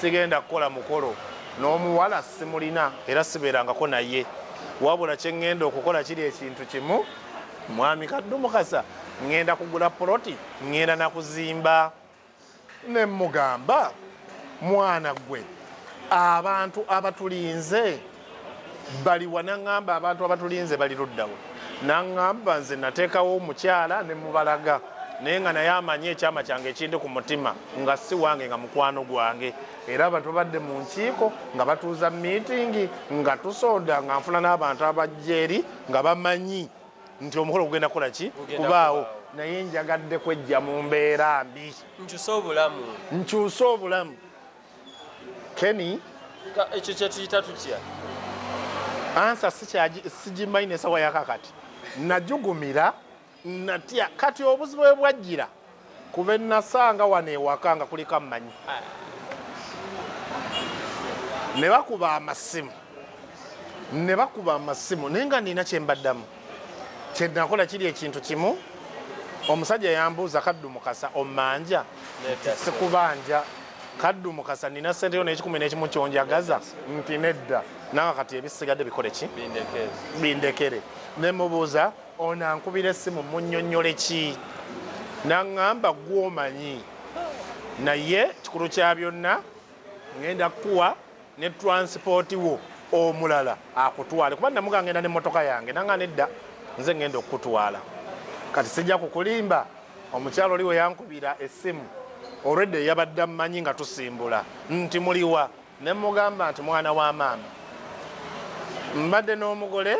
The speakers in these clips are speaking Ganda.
sigenda kukola mukolo n'omuwala simulina era sibeerangako naye wabula kyeŋŋenda okukola kiri ekintu kimu mwami Kaddu Mukasa ŋŋenda kugula poloti ŋŋenda nakuzimba ne mugamba mwana gwe abantu abatulinze baliwa naŋŋamba abantu abatulinze bali luddawa naŋŋamba nze nateekawo omukyala ne mubalaga naye nga naye amanyi ekyama kyange ekindi ku mutima nga si wange nga mukwano gwange era abantu badde mu nkiiko nga batuuza miitingi nga tusonda nga nfuna n'abantu abajja eri nga bamanyi nti omukolo gugenda kukola ki kubaawo naye njagadde kwejja mu mbeera mbi nkyuse obulamu Kenny ekyo kyetuyita tutya ansa sigimanyi nesawa yakakati najugumira natya kati obuzibu bwe bwajjira kuba nasanga wano ewaka nga kuliko amanyi ne bakuba amasimu naye nga nina kyembaddamu kyenakola kiri ekintu kimu omusajja yambuuza Kaddu Mukasa omanja sikubanja Kaddu Mukasa nina sente yo n'ekikumi n'ekimu kyonjagaza nti nedda nawe kati ebisigadde bikole ki bindekere ne mubuuza ono ankubira essimu munnyonnyole ki naŋŋamba gw'omanyi naye kikulu kya byonna ŋŋenda kuwa ne transport wo omulala akutwale kuba namuga ngenda n'emmotoka yange nanga nedda nze ŋŋenda okukutwala kati sijja kukulimba omukyalo oli we yankubira essimu olwedde yabadde mmanyi nga tusimbula nti muliwa ne mugamba nti mwana wa maama mbadde n'omugole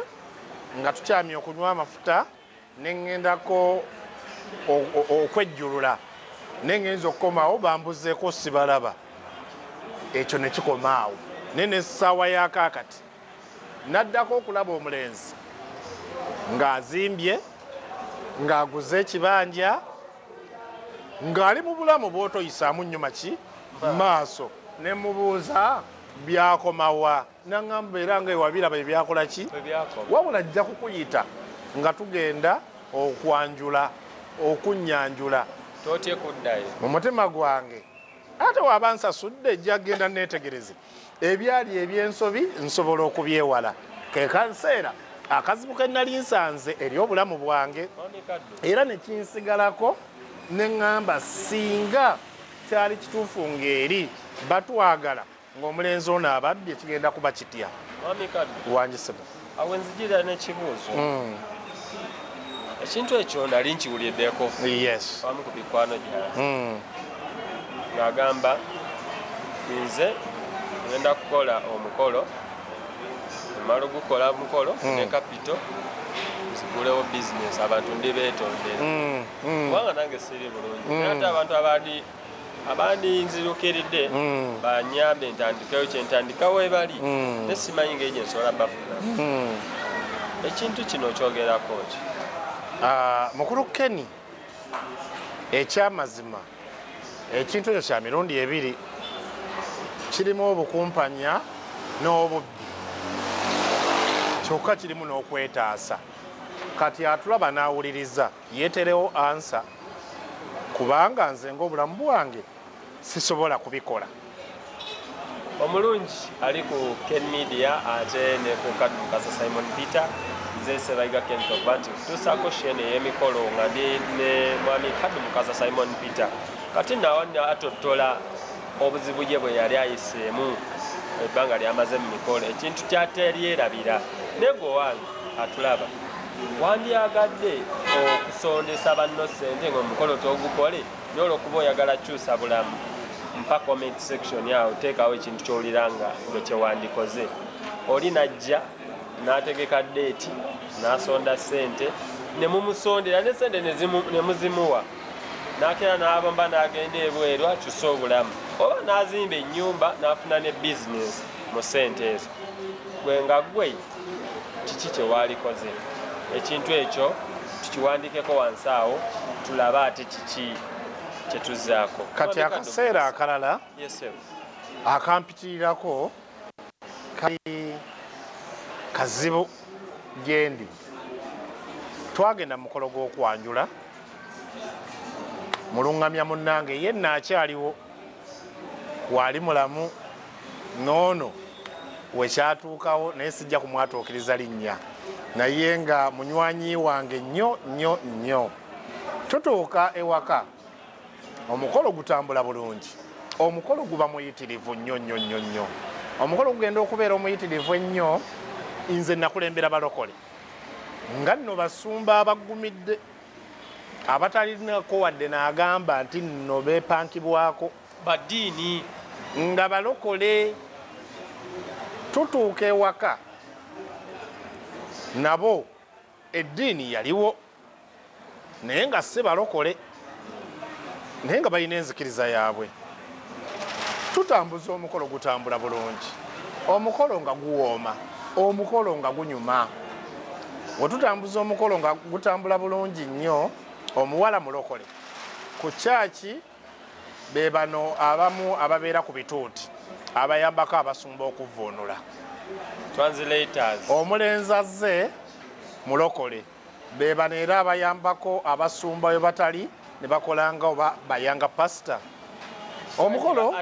nga tukyamye okunywa amafuta ne ŋŋendako okwejjulula ne ŋŋenza okukomawo bambuzeeko sibalaba ekyo ne kikomaawo naye n'essaawa yakakati naddako okulaba omulenzi ng'azimbye ng'aguze ekibanja ng'ali mu bulamu bw'otoyisaamu nnyo maki maaso ne mubuuza byakomawa naŋŋamba era nga ewabiraba ebyakola ki wabula ajja kukuyita nga tugenda okwanjula okunnyanjula totye kuddayo mu mutima gwange ate waba nsasudde ejja genda neetegereze ebyali eby'ensobi nsobola okubyewala ke kanseera akazibu ke nali nsanze eri obulamu bwange era ne kinsigalako ne ŋŋamba singa kyali kituufu ng'eri batwagala ng'omulenzi ono ababbye kigenda kuba kitya wanjisebo awo nzijira n'ekibuuzo ekintu ekyo nali nkiwuliddeko wamu ku mikwano gyange ng'agamba nze ngenda kukola omukolo emala ogukola omukolo ne kapito nzigulewo bizinesi abantu ndi beetondera kubanga nange siri bulungi ate abantu abandinzirukiridde banyambe ntandikeyo kyentandikawo ebali nesimanyi ngaegye nsobola bafuna ekintu kino okyogerako ki mukulu Kenny ekyamazima ekintu ekyo kya mirundi ebiri kirimu obukumpanya n'obubbi kyokka kirimu n'okwetaasa kati atulaba n'awuliriza yeeterewo ansa kubanga nze ng'obulamu bwange sisobola kubikola omulungi ali ku Ken Media ate ne ku Kaddu Mukasa Simon Peter nze Ssebayiga Ken Tovanti tusaako shene y'emikolo nga ndi ne mwami Kaddu Mukasa Simon Peter kati nawo atottola obuzibu bwe bwe yali ayiseemu ebbanga lyamaze mu mikolo ekintu kyateryerabira nego wange atulaba wandyagadde okusondesa banno ssente ng'omukolo togukole n'olwokuba oyagala kyusa bulamu mpa comment section yawo teekawo ekintu ky'oliranga bwe kyewandikoze oli najja n'ategeka deeti n'asonda ssente ne mumusondera ne ssente ne muzimuwa n'akera n'abamba n'agenda ebweru akyusa obulamu oba n'azimba ennyumba n'afuna ne bizinesi mu ssente ezo gwe nga gwe kiki kyewalikoze ekintu ekyo tukiwandikeko wansi awo tulabe ate kiki kyetuzaako kati akaseera akalala akampitirirako kali kazibu gyendi twagenda mu mukolo gw'okwanjula muluŋŋamya munnange ye naakyaliwo wali mulamu noono wekyatuukawo naye sijja kumwatuukiriza linnya naye nga munywanyi wange nnyo. Tutuuka ewaka omukolo gutambula bulungi, omukolo guba muyitirivu nnyo. Omukolo gugenda okubeera omuyitirivu ennyo. Nze nakulembera balokole nga nno basumba abagumidde abatalinako wadde n'agamba nti nno beepankibwako baddiini nga balokole. Tutuuka ewaka nabo eddiini yaliwo naye nga si balokole, naye nga balina enzikiriza yaabwe. Tutambuza omukolo gutambula bulungi, omukolo nga guwooma, omukolo nga gunyuma. Wetutambuza omukolo nga gutambula bulungi nnyo, omuwala mulokole ku kyaki be bano abamu ababeera ku bituuti abayambako abasumba okuvvuunula. translators. Omulenzi azze mulokole be bano era abayambako abasumba we batali ne bakolanga oba bayanga pasita. Omukolo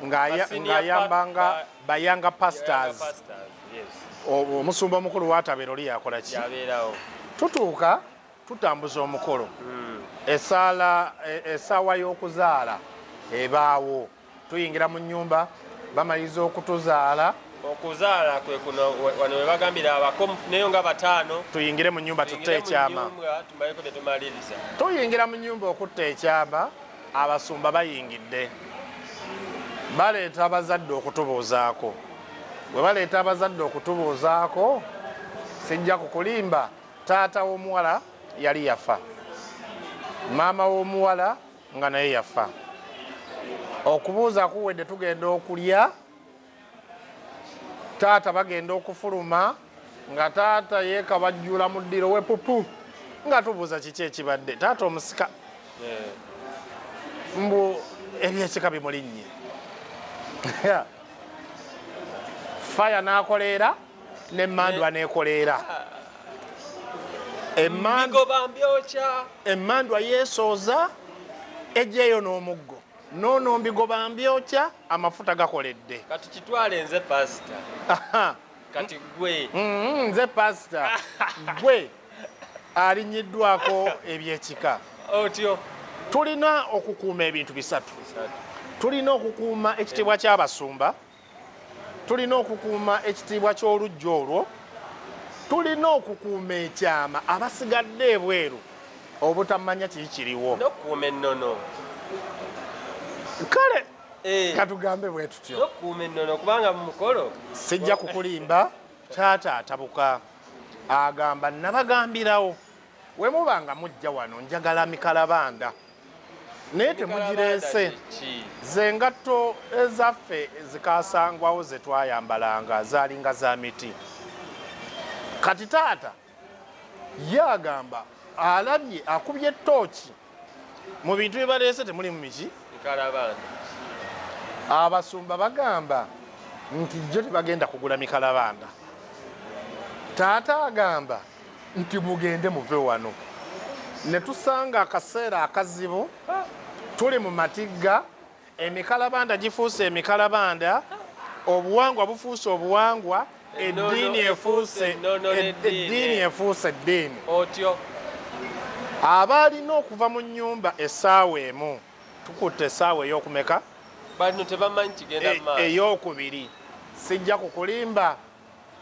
ng'ayambanga bayanga pastors. Omusumba omukulu w'atabeera oli yakola ki? Tutuuka tutambuza omukolo. Essaawa y'okuzaala ebaawo. Tuyingira mu nnyumba bamaliriza okutuzaala. Okuzaala kwe kuno wano we bagambira abako naye nga bataano. Tuyingire mu nnyumba tutte ekyama. Tuyingira mu nnyumba okutta ekyama, abasumba bayingidde. Baleeta abazadde okutubuuzaako. Bwe baleeta abazadde okutubuuzaako, sijja kukulimba. Taata w'omuwala yali yafa, maama w'omuwala nga naye yafa. Okubuuza kuwedde tugenda okulya, taata bagenda okufuluma nga taata yeekabajjula mu ddiro we pupu nga tubuuza kiki ekibadde. Taata omusika mbu ebyekika bimulinnye. Faya n'akoleera n'emmandwa n'ekoleera. Emmandwa yeesooza ejjeeyo n'omuggo, noono mbigoba mbyokya amafuta gakoledde. Kati kitwale nze pasita. Kati gwe nze pasita gwe alinnyiddwako ebyekika. Otyo tulina okukuuma ebintu bisatu. Tulina okukuuma ekitiibwa ky'abasumba, tulina okukuuma ekitiibwa ky'olujja olwo, tulina okukuuma ekyama abasigadde ebweru obutamanya kikiriwo n'okukuuma ennono. Kale katugambe bwe tutyo, n'okukuuma ennono kubanga mu mukolo sijja kukulimba. Taata atabuka agamba nabagambirawo we mubanga mujja wano njagala mikalabanda naye temugireese. Ze ngatto ezaffe zikasangwawo ze twayambalanga zaalinga za miti. Kati taata ye agamba alabye akubye ettooki mu bintu bye baleese temuli mu miki mikalabanda. Abasumba bagamba nti jjo tebagenda kugula mikalabanda. Taata agamba nti mugende muve wano. Ne tusanga akaseera akazibu, tuli mu matigga, emikalabanda gifuuse emikalabanda, obuwangwa bufuuse obuwangwa, eddiini efuuse eddiini. Otyo Abaalina okuva mu nnyumba essaawa emu, tukutte essaawa ey'okumeka? bano tebamanyi kigenda mu maaso. Ey'okubiri. Sijja kukulimba.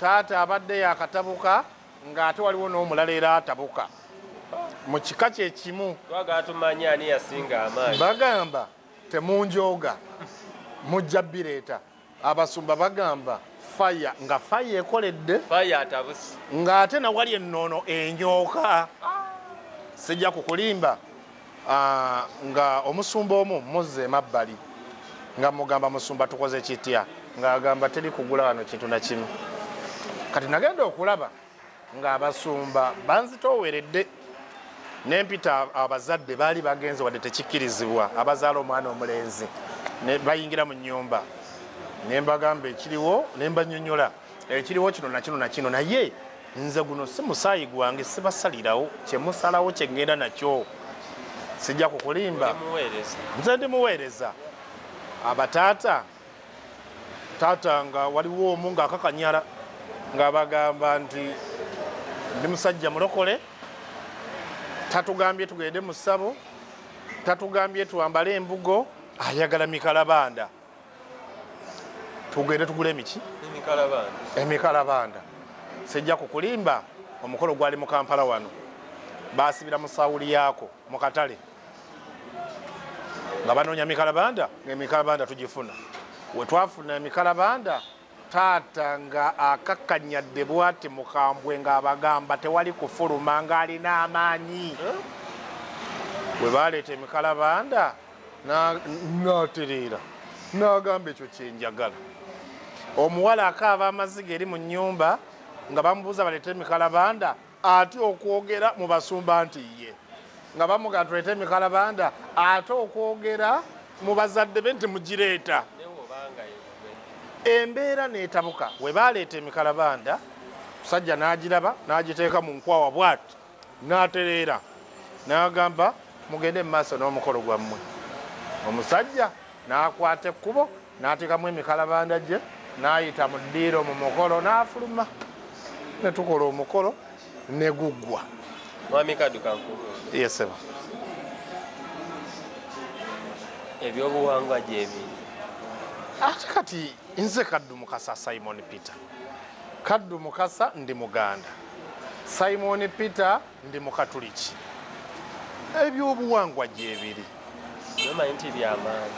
Taata abadde yakatabuka ng'ate waliwo n'omulala era atabuka mu kika kye kimu. Twagala tumanye ani yasinga amaanyi. Bagamba temunjooga mujja bireeta. Abasumba bagamba faya, nga faya ekoledde, faya atabusi, ng'ate na wali ennoono enyooka. Sijja kukulimba. Nga omusumba omu muzze emabbali nga mugamba musumba tukoze kitya, ng'agamba teri kugula wano kintu na kimu. Kati nagenda okulaba ng'abasumba banzitooweredde. Nempita abazadde baali bagenze wadde tekikkirizibwa abazaala omwana omulenzi ne bayingira mu nnyumba. Ne mbagamba ekiriwo, ne mbannyonnyola ekiriwo kino na kino na kino, naye nze guno si musaayi gwange, sibasalirawo kye musalawo kye ngenda nakyo. Sijja kukulimba. Nze ndi muweereza. abataata taata nga waliwo omu ng'akakanyala ng'abagamba nti ndi musajja mulokole, tatugambye tugende mu ssabo, tatugambye twambale embugo, ayagala mikalabanda. Tugende tugule miki? Emikalabanda. Sijja kukulimba, omukolo gwali mu Kampala wano. Baasibira mu sawuli yaako mu katale nga banoonya mikalabanda, ng'emikalabanda tugifuna. We twafuna emikalabanda, taata nga akakkanyadde bw'ati mukambwe ng'abagamba tewali kufuluma ng'alina amaanyi. Bwe baaleeta emikalabanda n'atereera n'agamba ekyo kyenjagala. Omuwala akaaba amaziga eri mu nnyumba nga bamubuuza baleete emikalabanda, ate okwogera mu basumba nti ye. Nga bamugaa tuleete emikalabanda, ate okwogera mu bazadde be nti mugireeta. Embeera n'etabuka. We baaleeta emikalabanda, musajja n'agiraba n'agiteeka mu nkwawa bw'ati n'atereera n'agamba mugende mu maaso n'omukolo gwammwe. Omusajja n'akwata ekkubo n'ateekamu emikalabanda gye n'ayita mu ddiiro mu mukolo n'afuluma. Ne tukola omukolo ne guggwa. Mwami Kaddu kankubu. Yeseba. Ebyobuwangwa gyebiri. Ate kati nze Kaddu Mukasa Simon Peter. Kaddu Mukasa ndi Muganda. Simon Peter ndi Mukatuliki. Ebyobuwangwa gyebiri. Nomanyi nti byamaanyi.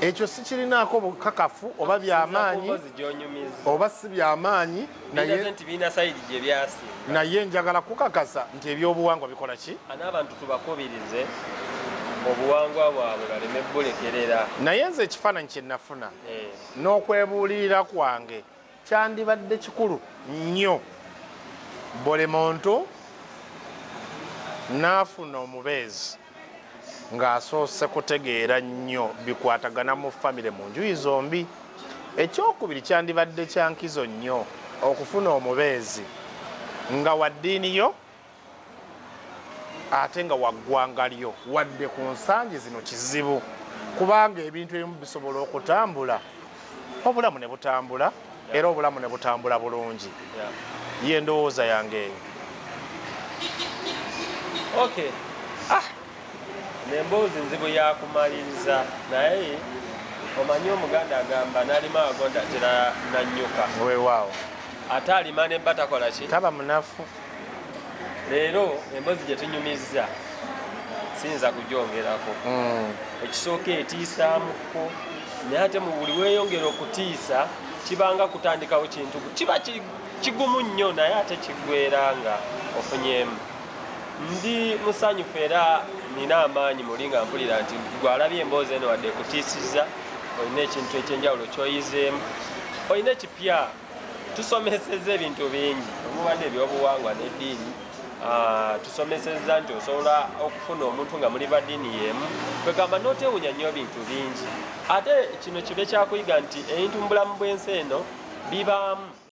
Ekyo sikirinaako bukakafu oba byamaanyi oba si byamaanyi, naye njagala kukakasa nti ebyobuwangwa bikola ki? N'abantu tubakubirize obuwangwa bwabwe baleme bulekerera. Naye nze ekifaananyi kye nafuna n'okwebuulirira kwange kyandibadde kikulu nnyo. Buli muntu n'afuna omubeezi ng'asoose kutegeera nnyo bikwatagana mu famire mu njuyi zombi. Ekyokubiri kyandibadde kya nkizo nnyo okufuna omubeezi nga wa ddiini yo ate nga wa ggwanga lyo, wadde ku nsangi zino kizibu kubanga ebintu ebimu bisobola okutambula, obulamu ne butambula era obulamu ne butambula bulungi. Ye ndowooza yange eyo. Okay. Nemboozi nzibu yakumaliriza naye omanyi Omuganda agamba n'alima agonda atera nannyuka. Weewaawo. Ate alima ne batakola ki? Taba munafu. Leero emboozi gye tunyumizza siyinza kugyongerako. Ekisooka etiisaamuko naye ate mu buli weeyongera okutiisa kibanga kutandikawo kintu kiba kigumu nnyo naye ate kiggwera nga ofunyemu. Ndi musanyufu era nina amaanyi muli nga mpulira nti gwalabye emboozi eno wadde kutiisizza olina ekintu ekyenjawulo kyoyizeemu, olina ekipya. Tusomesezza ebintu bingi omubadde ebyobuwangwa n'eddiini. Tusomesezza nti osobola okufuna omuntu nga muli baddiini y'emu, kwegamba n'otewunya nnyo bintu bingi. Ate kino kibe kyakuyiga nti ebintu mu bulamu bw'ensi eno bibaamu.